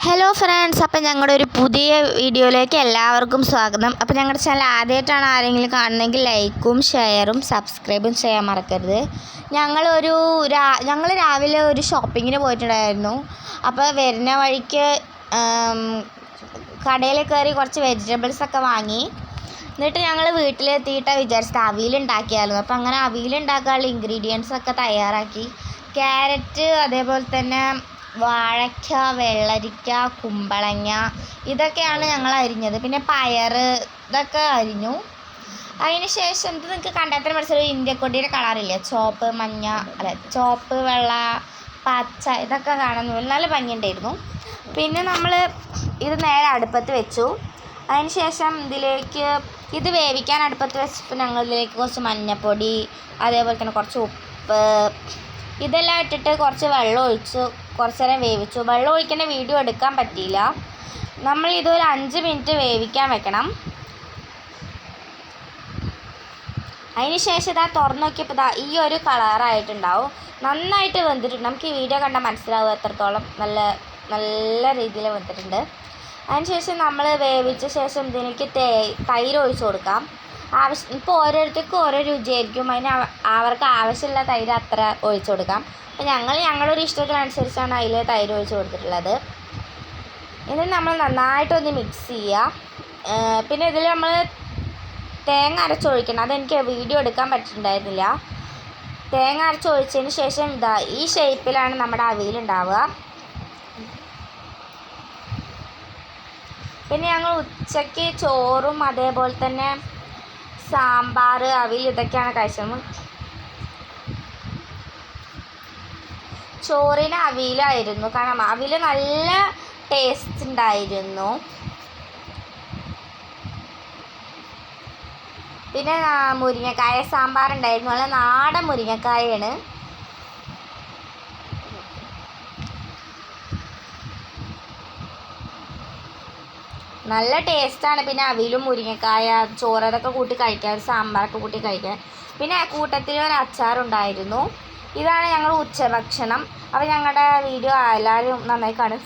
Hello friends, അപ്പം ഞങ്ങളുടെ ഒരു പുതിയ വീഡിയോയിലേക്ക് എല്ലാവർക്കും സ്വാഗതം. അപ്പോൾ ഞങ്ങളുടെ ചാനൽ ആദ്യമായിട്ടാണ് ആരെങ്കിലും കാണുന്നതെങ്കിൽ ലൈക്കും ഷെയറും സബ്സ്ക്രൈബും ചെയ്യാൻ മറക്കരുത്. ഞങ്ങൾ രാവിലെ ഒരു ഷോപ്പിങ്ങിന് പോയിട്ടുണ്ടായിരുന്നു. അപ്പോൾ വരുന്ന വഴിക്ക് കടയിൽ കയറി കുറച്ച് വെജിറ്റബിൾസൊക്കെ വാങ്ങി. എന്നിട്ട് ഞങ്ങൾ വീട്ടിലെത്തിയിട്ടാണ് വിചാരിച്ചത് അവിയലുണ്ടാക്കിയായിരുന്നു. അപ്പോൾ അങ്ങനെ അവിയലുണ്ടാക്കാനുള്ള ഇൻഗ്രീഡിയൻസൊക്കെ തയ്യാറാക്കി. ക്യാരറ്റ്, അതേപോലെ തന്നെ വാഴയ്ക്ക, വെള്ളരിക്ക, കുമ്പളങ്ങ ഇതൊക്കെയാണ് ഞങ്ങൾ അരിഞ്ഞത്. പിന്നെ പയർ ഇതൊക്കെ അരിഞ്ഞു. അതിന് ശേഷം ഇത് നിങ്ങൾക്ക് കണ്ടാൽ തന്നെ മനസ്സിലാവും, ഇന്ത്യക്കൊടിയുടെ കളറില്ലേ, ചുവപ്പ്, മഞ്ഞ, ചുവപ്പ്, വെള്ള, പച്ച ഇതൊക്കെ കാണാൻ നല്ല ഭംഗിയുണ്ടായിരുന്നു. പിന്നെ നമ്മൾ ഇത് നേരെ അടുപ്പത്ത് വെച്ചു. അതിന് ശേഷം ഇത് വേവിക്കാൻ അടുപ്പത്ത് വെച്ചപ്പോൾ ഞങ്ങൾ ഇതിലേക്ക് കുറച്ച് മഞ്ഞൾപ്പൊടി, അതേപോലെ തന്നെ കുറച്ച് ഉപ്പ് ഇതെല്ലാം ഇട്ടിട്ട് കുറച്ച് വെള്ളം ഒഴിച്ച് കുറച്ച് നേരം വേവിച്ചു. വെള്ളം ഒഴിക്കേണ്ട വീഡിയോ എടുക്കാൻ പറ്റിയില്ല. നമ്മൾ ഇതൊരു 5 മിനിറ്റ് വേവിക്കാൻ വെക്കണം. അതിന് ശേഷം ഇതാ തുറന്ന് നോക്കിയപ്പോൾ ഈ ഒരു കളറായിട്ടുണ്ടാവും. നന്നായിട്ട് വെന്തിട്ടുണ്ട്. നമുക്ക് ഈ വീഡിയോ കണ്ടാൽ മനസ്സിലാവും എത്രത്തോളം നല്ല രീതിയിൽ വെന്തിട്ടുണ്ട്. അതിന് ശേഷം നമ്മൾ വേവിച്ച ശേഷം ഇതിലേക്ക് തൈര് ഒഴിച്ച് കൊടുക്കാം. ഇപ്പോൾ ഓരോരുത്തർക്കും ഓരോ രുചിയായിരിക്കും. അവർക്ക് ആവശ്യമുള്ള തൈര് അത്ര ഒഴിച്ചു കൊടുക്കാം. അപ്പോൾ ഞങ്ങളുടെ ഒരു ഇഷ്ടത്തിനനുസരിച്ചാണ് അതിൽ തൈര് ഒഴിച്ച് കൊടുത്തിട്ടുള്ളത്. എന്നിട്ട് നമ്മൾ നന്നായിട്ടൊന്ന് മിക്സ് ചെയ്യുക. പിന്നെ ഇതിൽ നമ്മൾ തേങ്ങ അരച്ചൊഴിക്കണം. അതെനിക്ക് വീഡിയോ എടുക്കാൻ പറ്റിയിട്ടുണ്ടായിരുന്നില്ല. തേങ്ങ അരച്ചൊഴിച്ചതിന് ശേഷം ഈ ഷേപ്പിലാണ് നമ്മുടെ അവിയലുണ്ടാവുക. പിന്നെ ഞങ്ങൾ ഉച്ചയ്ക്ക് ചോറും അതേപോലെ തന്നെ സാമ്പാർ, അവിയൽ ഇതൊക്കെയാണ് കഴിച്ചത്. ചോറിന് അവിയലായിരുന്നു. കാരണം അവിയൽ നല്ല ടേസ്റ്റ് ഉണ്ടായിരുന്നു. പിന്നെ മുരിങ്ങക്കായ സാമ്പാർ ഉണ്ടായിരുന്നു. നല്ല നാടൻ മുരിങ്ങക്കായാണ്. നല്ല ടേസ്റ്റാണ്. പിന്നെ അവിയലും മുരിങ്ങക്കായ ചോറ് അതൊക്കെ കൂട്ടി കഴിക്കാൻ, സാമ്പാറൊക്കെ കൂട്ടി കഴിക്കാൻ. പിന്നെ കൂട്ടത്തിൽ ഒരു അച്ചാറുണ്ടായിരുന്നു. ഇതാണ് ഞങ്ങൾ ഉച്ചഭക്ഷണം. അപ്പോൾ ഞങ്ങളുടെ വീഡിയോ എല്ലാവരും നന്നായി കാണും.